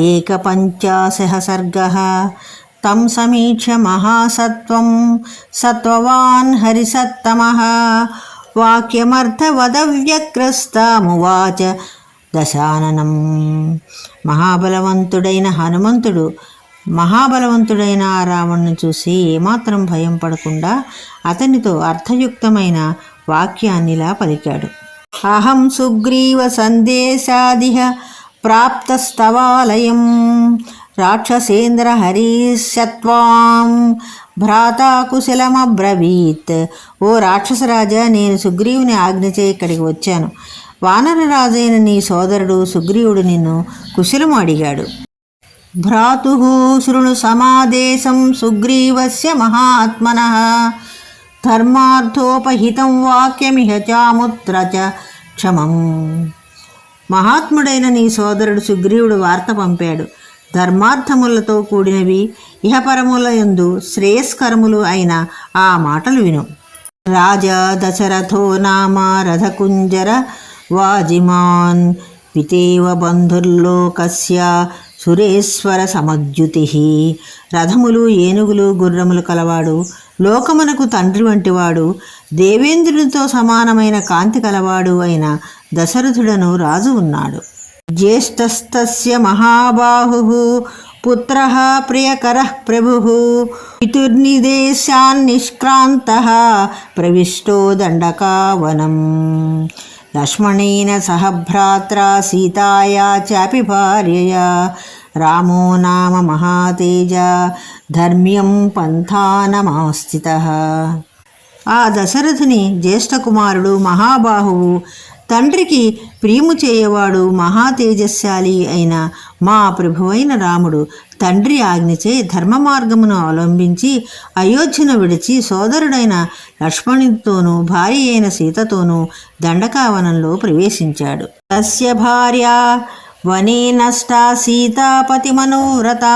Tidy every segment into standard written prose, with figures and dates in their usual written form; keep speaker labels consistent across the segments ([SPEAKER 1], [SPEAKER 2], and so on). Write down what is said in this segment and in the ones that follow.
[SPEAKER 1] एकपञ्चाशः सर्गः। तं समीक्ष्य महासत्त्वं सत्त्ववान् हरिसत्तमः वाक्यमర్థవదవ్యగ్రస్తామువాచ దశాననం. మహాబలవంతుడైన రావణుని చూసి ఏమాత్రం భయం పడకుండా అతనితో అర్థయుక్తమైన వాక్యాన్నిలా పలికాడు. అహం సుగ్రీవ సందేశాదిహ ప్రాప్తస్తవాలయం రాక్షసేంద్ర హరిసత్వాం భ్రాతా కుశలమబ్రవీత్. ఓ రాక్షసరాజా, నేను సుగ్రీవుని ఆజ్ఞచే ఇక్కడికి వచ్చాను. వానరరాజైన నీ సోదరుడు సుగ్రీవుడు నిన్ను కుశలము అడిగాడు. భ్రాతు శృణు సమాదేశం సుగ్రీవస్య మహాత్మనః ధర్మార్థోపహితం వాక్యమిహ చాముత్ర చ క్షమం. మహాత్ముడైన నీ సోదరుడు సుగ్రీవుడు వార్త పంపాడు. ధర్మార్థములతో కూడినవి ఇహపరముల యందు శ్రేయస్కరములు అయిన ఆ మాటలు విను. రాజా దశరథో నామ రథకుంజర వాజిమాన్ పితేవ బంధుర్లోకస్య సురేశ్వర సమద్యుతి. రథములు, ఏనుగులు, గుర్రములు కలవాడు, లోకమునకు తండ్రి వంటివాడు, దేవేంద్రునితో సమానమైన కాంతి కలవాడు అయిన దశరథుడను రాజు ఉన్నాడు. జ్యేష్ఠస్తస్య మహాబాహుః పుత్రః ప్రియకరః ప్రభుః పితుర్నిదేశాన్నిష్క్రాంతః ప్రవిష్టో దండకావనం. లక్ష్మణేన సహ భ్రాత్రా సీతాయా చాపి భార్యయా రామో నామ మహాతేజ ధర్మ్యం పంథానమాస్థితః. ఆ దశరథుని జ్యేష్ఠ కుమారుడు మహాబాహువు, తండ్రికి ప్రియము చేయవాడు, మహాతేజశాలి అయిన మా ప్రభువైన రాముడు తండ్రి ఆజ్ఞచే ధర్మ మార్గమును అవలంబించి అయోధ్యను విడిచి సోదరుడైన లక్ష్మణుడితోనూ భార్య అయిన సీతతోనూ దండకావనంలో ప్రవేశించాడు. తస్య భార్య వనే నష్టా సీతాపతి మనోరథ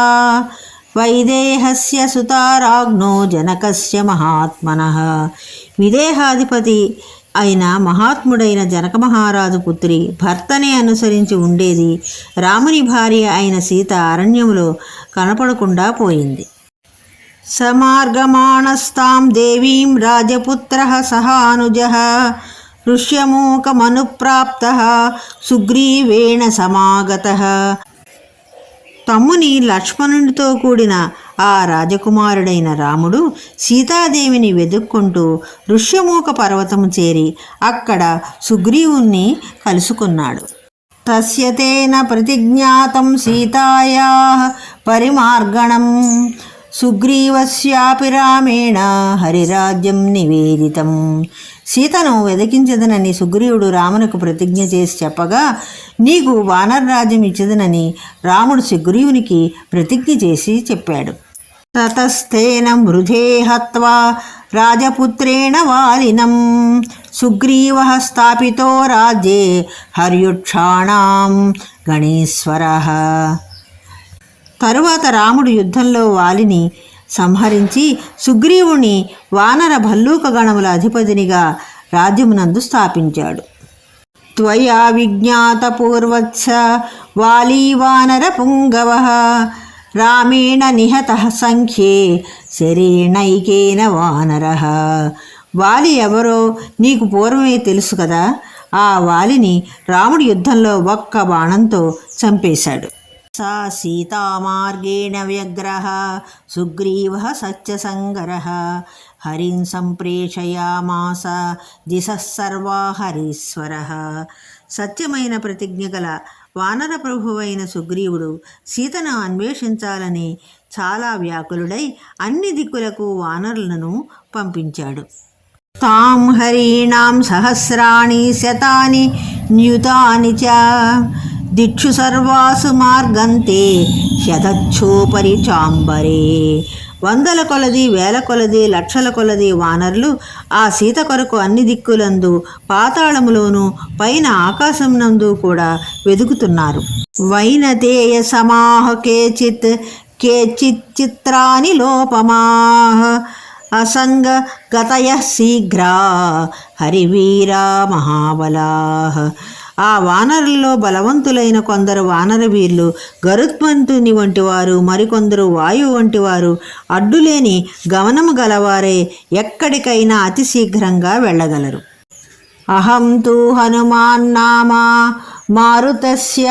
[SPEAKER 1] వైదేహస్య సుతారాజ్ఞో జనకస్య మహాత్మనః. విదేహాధిపతి అయిన మహాత్ముడైన జనక మహారాజు పుత్రి భర్తనే అనుసరించి ఉండేది. రాముని భార్య అయిన సీత అరణ్యములో కనపడకుండా పోయింది. సమార్గమాణస్తాం దేవీం రాజపుత్రః సహానుజః ఋష్యమూకమనుప్రాప్తః సుగ్రీవేణ సమాగతః. తమ్ముని లక్ష్మణునితో కూడిన ఆ రాజకుమారుడైన రాముడు సీతాదేవిని వెదుక్కుంటూ ఋష్యమూక పర్వతము చేరి అక్కడ సుగ్రీవుణ్ణి కలుసుకున్నాడు. తస్య తేన ప్రతిజ్ఞాతం సీతాయాః పరిమార్గణం సుగ్రీవస్యాపి రామేణ హరిరాజ్యం నివేదితం. సీతను వెదకించదనని సుగ్రీవుడు రామునకు ప్రతిజ్ఞ చేసి చెప్పగా, నీకు వానరరాజ్యం ఇచ్చదనని రాముడు సుగ్రీవునికి ప్రతిజ్ఞ చేసి చెప్పాడు. తతస్థేన మృధే హత్వా రాజపుత్రేణ వాలినం సుగ్రీవః స్థాపితో రాజ్యే హర్యుక్షాణాం గణేశ్వరః. తరువాత రాముడు యుద్ధంలో వాలిని సంహరించి సుగ్రీవుని వానర భల్లూక గణముల అధిపతినిగా రాజ్యమునందు స్థాపించాడు. త్వయా విజ్ఞాత పూర్వత్స వాలీ వానర పుంగవః రామేణ నిహతః సంఖ్యే శరేణైకేన వానరః. వాలి ఎవరో నీకు పూర్వమే తెలుసు కదా. ఆ వాలిని రాముడు యుద్ధంలో ఒక్క బాణంతో చంపేశాడు. సా సీతామార్గేణ వ్యగ్రః సుగ్రీవః సత్యసంగరః హరిం సంప్రేషయామాస దిశః సర్వా హరీశ్వరః. సత్యమైన ప్రతిజ్ఞ గల వానర ప్రభువైన సుగ్రీవుడు సీతను అన్వేషించాలని చాలా వ్యాకులుడై అన్ని దిక్కులకు వానరులను పంపించాడు. తాం హరీణాం సహస్రాణి శతాని న్యుతాని చ దిక్షు సర్వాసు మార్గంతే శతచ్చోపరి చాంబరే. వందల కొలది, వేల కొలది, లక్షల కొలది వానరులు ఆ సీత కొరకు అన్ని దిక్కులందు, పాతాళములోను పైన ఆకాశమునందు కూడా వెదుకుతున్నారు. వైనతేయ సమాహ కేచిత్ చిత్రాని లోపమాహ అసంగ గతయ శీఘ్రా హరివీరా మహాబలాః. ఆ వానరుల్లో బలవంతులైన కొందరు వానరవీరులు గరుత్మంతుని వంటివారు, మరికొందరు వాయువు వంటివారు అడ్డులేని గమనము గలవారే ఎక్కడికైనా అతి శీఘ్రంగా వెళ్ళగలరు. అహం తు హనుమాన్ నామా మారుతస్య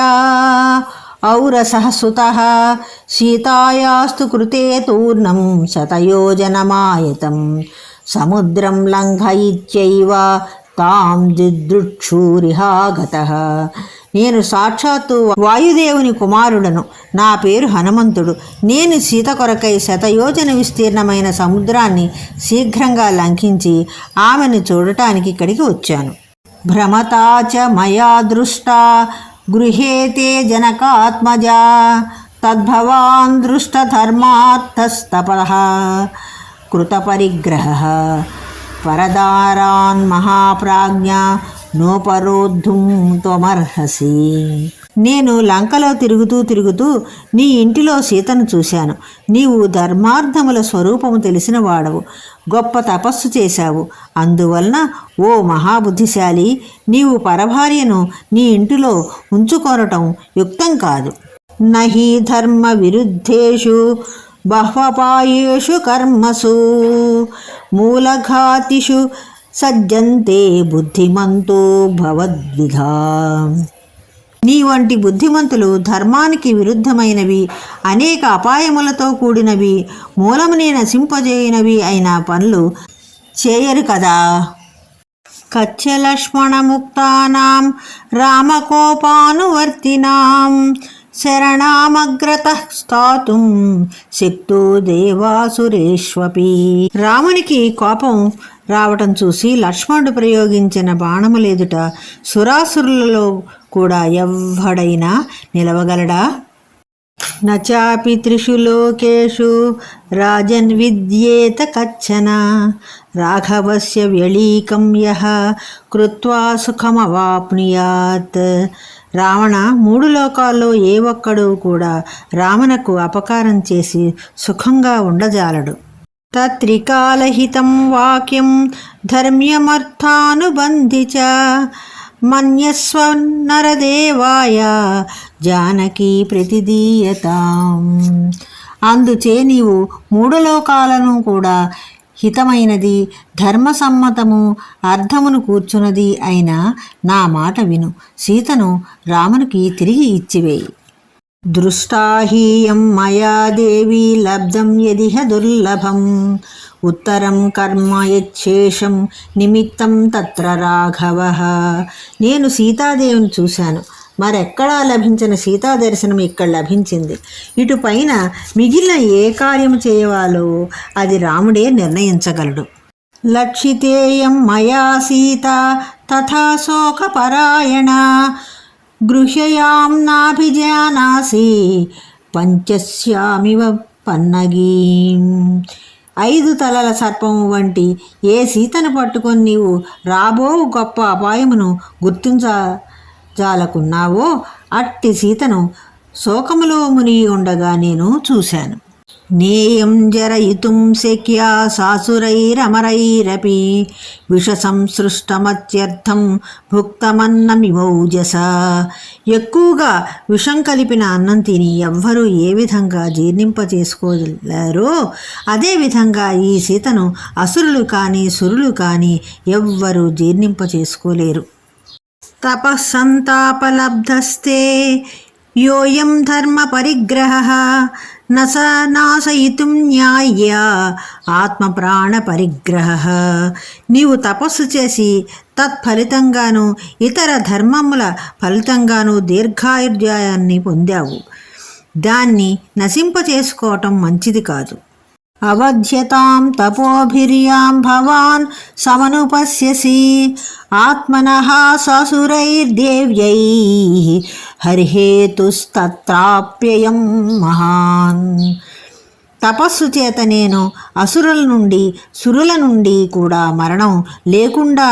[SPEAKER 1] ఔరసః సుతః సీతాయాస్తు కృతే తూర్ణం శతయోజనమాయతం సముద్రం లంఘయిత్యైవ తాం దిదృక్షూరిహాగతః. నేను సాక్షాత్తు వాయుదేవుని కుమారుడను. నా పేరు హనుమంతుడు. నేను సీత కొరకై శతయోజన విస్తీర్ణమైన సముద్రాన్ని శీఘ్రంగా లంఘించి ఆమెను చూడటానికి ఇక్కడికి వచ్చాను. భ్రమతాచ మయా దృష్టా గృహేతే జనకాత్మజా తద్భవాన్ దృష్టధర్మార్థస్తపః కృతపరిగ్రహ పరదారాన్ మహాప్రాజ్ఞ నోపరోద్ధుం త్వమర్హసి. నేను లంకలో తిరుగుతూ నీ ఇంటిలో సీతను చూశాను. నీవు ధర్మార్థముల స్వరూపము తెలిసిన వాడవు, గొప్ప తపస్సు చేశావు. అందువలన ఓ మహాబుద్ధిశాలి, నీవు పరభార్యను నీ ఇంటిలో ఉంచుకొనటం యుక్తం కాదు. నహి ధర్మ విరుద్ధేషు బహ్వపాయేషు కర్మసు మూలఘాతిషు సజ్జంతే బుద్ధిమంతో భవద్విధా. నీ వంటి బుద్ధిమంతులు ధర్మానికి విరుద్ధమైనవి, అనేక అపాయములతో కూడినవి, మూలమునే నశింపజేయనవి అయిన పనులు చేయరు కదా. కచ్చలక్ష్మణముక్తానాం రామకోపానువర్తినాం శరణామగ్రతః స్థాతుం శక్తో దేవాసురేష్వపి. రామునికి కోపం రావటం చూసి లక్ష్మణుడు ప్రయోగించిన బాణములెదుట సురాసురులలో కూడా ఎవ్వడైనా నిలవగలడా? నచాపి త్రిషు లోకేషు రాజన్ విద్యేత కచ్చన రాఘవస్య వ్యళీకం యః కృత్వా సుఖమవాప్నుయాత్. రావణ, 3 లోకాల్లో ఏ ఒక్కడు కూడా రామునకు అపకారం చేసి సుఖంగా ఉండజాలడు. తత్రికాలహితం వాక్యం ధర్మ్యమర్థానుబంధి చ మన్యస్వ నరదేవాయ జానకీ ప్రతిదీయతాం. అందుచే నీవు 3 లోకాలను కూడా హితమైనది, ధర్మసమ్మతము, అర్థమును కూర్చున్నది అయిన నా మాట విను. సీతను రామునికి తిరిగి ఇచ్చివేయి. దృష్టాహీయం మయా దేవి లబ్ధం యదిహ దుర్లభం ఉత్తరం కర్మ యచ్చేషం నిమిత్తం తత్ర రాఘవః. నేను సీతాదేవిని చూశాను. మరెక్కడా లభించిన సీతా దర్శనం ఇక్కడ లభించింది. ఇటు పైన మిగిలిన ఏ కార్యము చేయవాలో అది రాముడే నిర్ణయించగలడు. లక్షితేయం మయా సీత తథా శోకపరాయణ గృహ్యయాం నాభిజానాసి పంచస్యామివ పన్నగీం. 5 తలల సర్పము వంటి ఏ సీతను పట్టుకొని నీవు రాబో గొప్ప అపాయమును గుర్తించజాలకున్నావో అట్టి సీతను శోకములో మునిగి ఉండగా నేను చూశాను. నేయం జరయితుం శక్యా సాసురైరమరైరపి విషసంసృష్టమత్యర్థం భుక్తమన్నమిమౌజస. ఎక్కువగా విషం కలిపిన అన్నం తిని ఎవ్వరూ ఏ విధంగా జీర్ణింపచేసుకోలేరో అదేవిధంగా ఈ సీతను అసురులు కానీ సురులు కానీ ఎవ్వరూ జీర్ణింపచేసుకోలేరు. తపస్సంతాపలబ్ధస్తే యోయం ధర్మ పరిగ్రహ నాశయితుం న్యాయ ఆత్మప్రాణ పరిగ్రహ. నీవు తపస్సు చేసి తత్ఫలితంగాను ఇతర ధర్మముల ఫలితంగాను దీర్ఘాయుర్జయాన్ని పొందావు. దాన్ని నశింపచేసుకోవటం మంచిది కాదు. అవధ్యతాం తపోభిర్యాం భవాన్ సమనుపశ్యసి ఆత్మనః ససురైర్దేవ్యై హరిహేతుస్తత్రాప్యయం మహాన్. తపస్సు చేత నేను అసురుల నుండి సురుల నుండి కూడా మరణం లేకుండా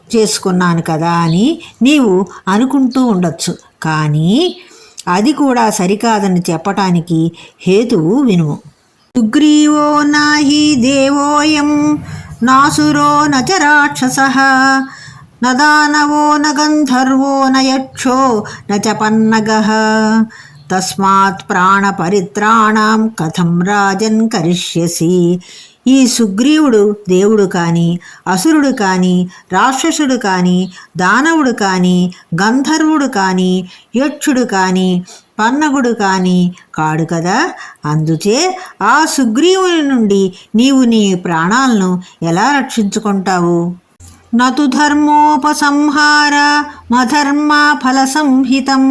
[SPEAKER 1] చేసుకున్నాను కదా అని నీవు అనుకుంటూ ఉండొచ్చు. కానీ అది కూడా సరికాదని చెప్పటానికి హేతువు వినుము. సుగ్రీవో నాహి దేవోయం నాసురో నచ రాక్షసః న దానవో న గంధర్వో న యక్షో న చ పన్నగః తస్మాత్ ప్రాణ పరిత్రాణం కథం రాజన్ కరిష్యసి. ఈ సుగ్రీవుడు దేవుడు కాని, అసురుడు కాని, రాక్షసుడు కాని, దానవుడు కాని, గంధర్వుడు కాని, యక్షుడు కాని, పన్నగుడు కాని కాడు కదా. అందుచే ఆ సుగ్రీవుని నుండి నీవు నీ ప్రాణాలను ఎలా రక్షించుకుంటావు? నతు ధర్మోపసంహార మధర్మ ఫల సంహితం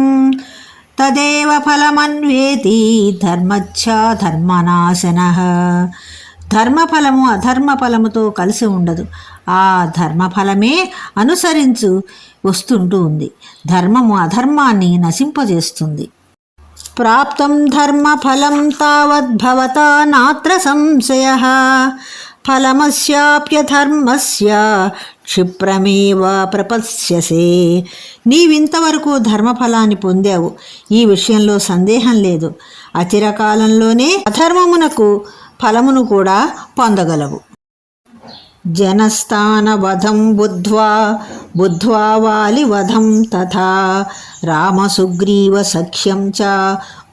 [SPEAKER 1] తదేవ ఫలమన్వేతి ధర్మచ్చ ధర్మనాశనః. ధర్మఫలము అధర్మఫలముతో కలిసి ఉండదు. ఆ ధర్మఫలమే అనుసరించు వస్తుంటూ ఉంది. ధర్మము అధర్మాన్ని నశింపజేస్తుంది. ప్రాప్తం ధర్మఫలం తావద్భవతా నాత్ర సంశయః ఫలమస్యాప్యధర్మస్య క్షిప్రమేవ ప్రపశ్యసే. నీవింతవరకు ధర్మఫలాన్ని పొందావు, ఈ విషయంలో సందేహం లేదు. అచిరకాలంలోనే అధర్మమునకు ఫలమును కూడా పొందగలవు. జనస్థాన వధం బుద్ధ్వా వాలి వధం తథా రామసుగ్రీవ సఖ్యం చ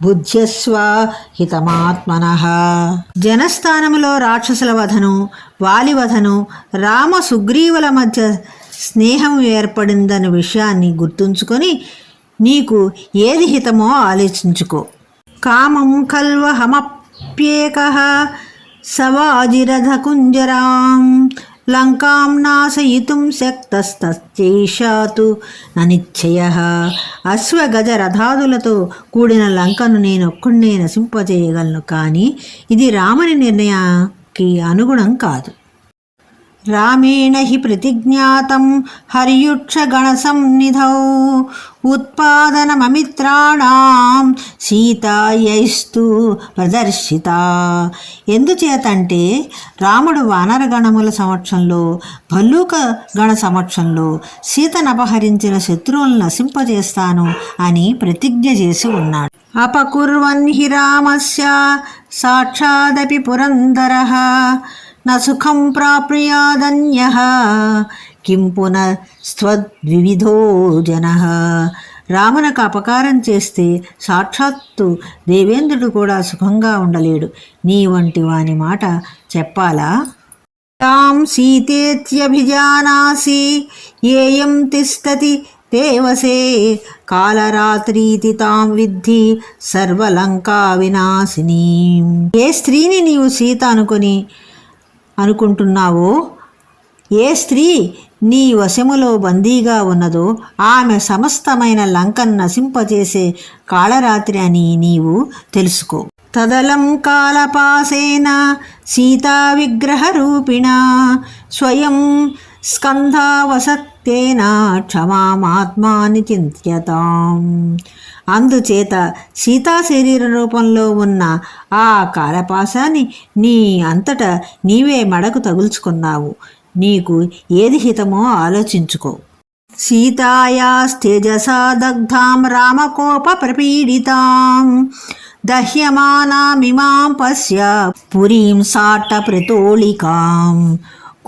[SPEAKER 1] బుద్ధ్యస్వ హితమాత్మనః. జనస్థానములో రాక్షసుల వధను, వాలి వధను, రామ సుగ్రీవుల మధ్య స్నేహం ఏర్పడిందన్న విషయాన్ని గుర్తుంచుకొని నీకు ఏది హితమో ఆలోచించుకో. కామం కల్వహమప్యేకః సవాజిరథకుంజరాం లంకాం నాశయితుం శక్తస్తైషాతు ననిశ్చయః. అశ్వగజ రథాదులతో కూడిన లంకను నేనొక్కడే నశింపజేయగలను, కానీ ఇది రాముని నిర్ణయానికి అనుగుణం కాదు. రామేణ హి ప్రతిజ్ఞాతం హర్యుక్షగణసన్నిధౌ ఉత్పాదనమమిత్రాణం సీతాయైస్తు ప్రదర్శిత. ఎందుచేతంటే రాముడు వానరగణముల సమక్షంలో, భల్లూక గణ సమక్షంలో సీతనపహరించిన శత్రువులను నశింపజేస్తాను అని ప్రతిజ్ఞ చేసి ఉన్నాడు. అపకుర్వన్ హి రామస్య సాక్షాదపి పురందరః న సుఖం ప్రాప్నుయాదన్యః కిం పునస్త్వద్వివిధో జనః. రామునకు అపకారం చేస్తే సాక్షాత్తు దేవేంద్రుడు కూడా సుఖంగా ఉండలేడు. నీ వంటి వాని మాట చెప్పాలా? తాం సీతేత్యభిజానాసి ఏయం తిష్టతి దేవసే కాలరాత్రీతి తాం విద్ధి సర్వలంకా వినాశిని. ఏ స్త్రీని నీవు సీత అనుకుంటున్నావో, ఏ స్త్రీ నీ వశములో బందీగా ఉన్నదో ఆమె సమస్తమైన లంకను నశింపజేసే కాళరాత్రి అని నీవు తెలుసుకో. తదలం కాలపాసేన సీతా విగ్రహ రూపిణ స్వయం స్కంధావసక్తేన క్షమామాత్మాని చింత్యతాం. అందుచేత సీతా శరీర రూపంలో ఉన్న ఆ కాలపాశాన్ని నీ అంతటా నీవే మడకు తగుల్చుకున్నావు. నీకు ఏది హితమో ఆలోచించుకో. సీతాయాస్తేజసా దగ్ధాం రామకోప ప్రపీడితాం దహ్యమానామిమాం పశ్య పురీం సాట ప్రతోళికాం.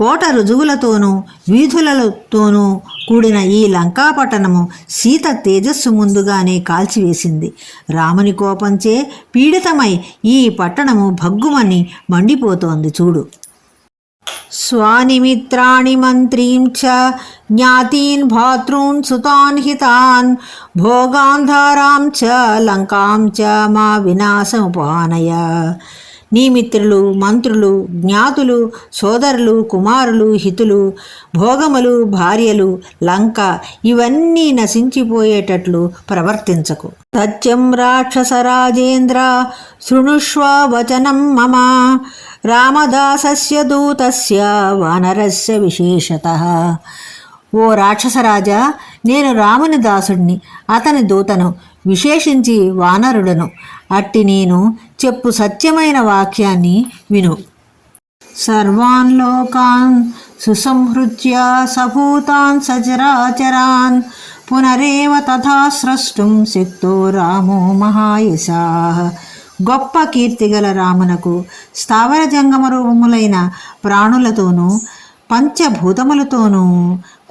[SPEAKER 1] కోట రుజువులతోనూ వీధులతోనూ కూడిన ఈ లంకాపట్టణము సీత తేజస్సు ముందుగానే కాల్చివేసింది. రాముని కోపంచే పీడితమై ఈ పట్టణము భగ్గుమని మండిపోతోంది చూడు. స్వానిమిత్రాణి మంత్రీం చ జ్ఞాతీన్ భాతృన్ సుతాన్ హితాన్ భోగాంధారాం చ లంకాం చ మా వినాశముపానయ. నీ మిత్రులు, మంత్రులు, జ్ఞాతులు, సోదరులు, కుమారులు, హితులు, భోగములు, భార్యలు, లంక ఇవన్నీ నశించిపోయేటట్లు ప్రవర్తించకు. సత్యం రాక్షసరాజేంద్ర శృణుష్వ వచనం మమ రామదాసస్య దూతస్య వానరస్య విశేషతః. ఓ రాక్షసరాజా, నేను రాముని దాసుడిని, అతని దూతను, విశేషించి వానరుడను. అట్టి నేను చెప్పు సత్యమైన వాక్యాన్ని విను. సర్వాన్ లోకాన్ సుసంహృత్య సభూతాన్ సచరాచరాన్ పునరేవ తథా స్రష్టుం శక్తో రామో మహాయశాః. గొప్ప కీర్తిగల రామునకు స్థావర జంగమ రూపములైన ప్రాణులతోనూ పంచభూతములతోనూ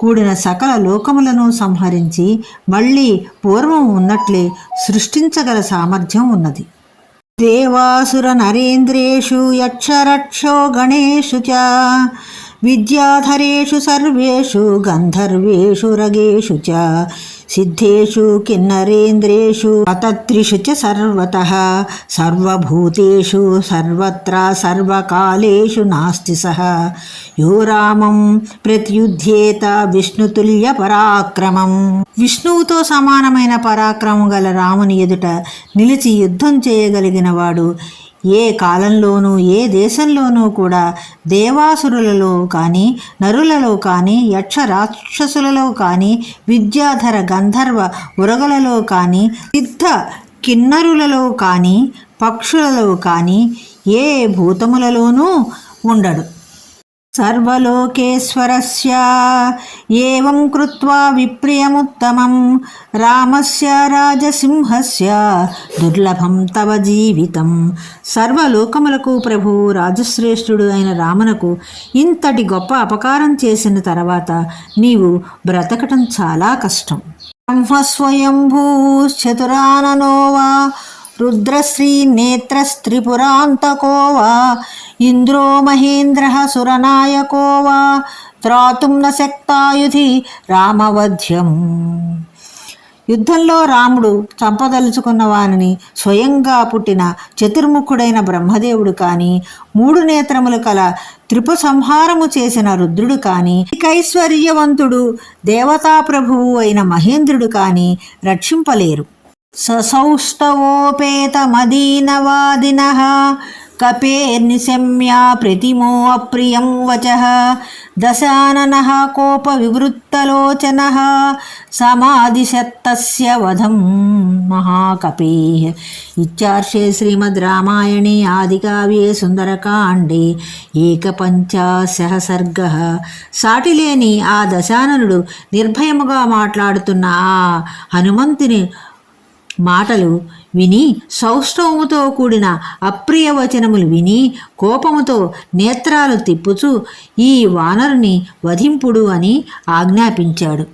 [SPEAKER 1] కూడిన సకల లోకములను సంహరించి మళ్ళీ పూర్వం ఉన్నట్లే సృష్టించగల సామర్థ్యం ఉన్నది. దేవాసుర నరేంద్రేషు యక్షరక్షో గణేషు చ విద్యాధరేషు సర్వేషు గంధర్వేషు రగేషు చ సిద్ధేషు కిన్నరేంద్రేషు అతత్రిషు చ సర్వతః సర్వభూతేషు సర్వత్ర సర్వకాలేషు నాస్తి సహ యో రామం ప్రత్యుధ్యేత విష్ణుతుల్య పరాక్రమం. విష్ణువుతో సమానమైన పరాక్రమం గల రాముని ఎదుట నిలిచి యుద్ధం చేయగలిగిన వాడు ఏ కాలంలోనూ ఏ దేశంలోనూ కూడా దేవాసురులలో కానీ నరులలో కానీ యక్ష రాక్షసులలో కానీ విద్యాధర గంధర్వ ఉరగలలో కానీ సిద్ధ కిన్నరులలో కానీ పక్షులలో కానీ ఏ భూతములలోనూ ఉండడు. సర్వలోకేశ్వరస్య ఏవం కృత్వా విప్రియముత్తమం రామస్య రాజసింహస్య దుర్లభం తవ జీవితం. సర్వలోకములకు ప్రభువు రాజశ్రేష్ఠుడు అయిన రామునకు ఇంతటి గొప్ప అపకారం చేసిన తర్వాత నీవు బ్రతకటం చాలా కష్టం. బ్రహ్మస్వయంభూశ్చతురాననో వా రుద్రశ్రీ నేత్రస్త్రిపురాంతకో వా ఇంద్రో మహేంద్ర సురనాయకో వా త్రాతుం న శక్తాయుధి రామవధ్యం. యుద్ధంలో రాముడు చంపదలుచుకున్న వానిని స్వయంగా పుట్టిన చతుర్ముఖుడైన బ్రహ్మదేవుడు కానీ 3 నేత్రములు కల త్రిపు సంహారము చేసిన రుద్రుడు కానీ కైశ్వర్యవంతుడు దేవతాప్రభువు అయిన మహేంద్రుడు కానీ రక్షింపలేరు. ససౌష్టవోపేతమదీనవాదినః కపేర్నిశమ్యా ప్రతిమో అప్రియం వచః దశాననః కోప వివృత్తలోచనః సమాదిశత్తస్య వధం మహాకపేః. ఇత్యార్షే శ్రీమద్ రామాయణే ఆదికావ్యే సుందరకాండే ఏకపంచాశః సర్గః. సాటిలేని ఆ దశాననుడు నిర్భయముగా మాట్లాడుతున్న ఆ హనుమంతుని మాటలు విని సౌష్ఠవముతో కూడిన అప్రియ వచనములు విని కోపముతో నేత్రాలు తిప్పుచూ ఈ వానరుని వధింపుడు అని ఆజ్ఞాపించాడు.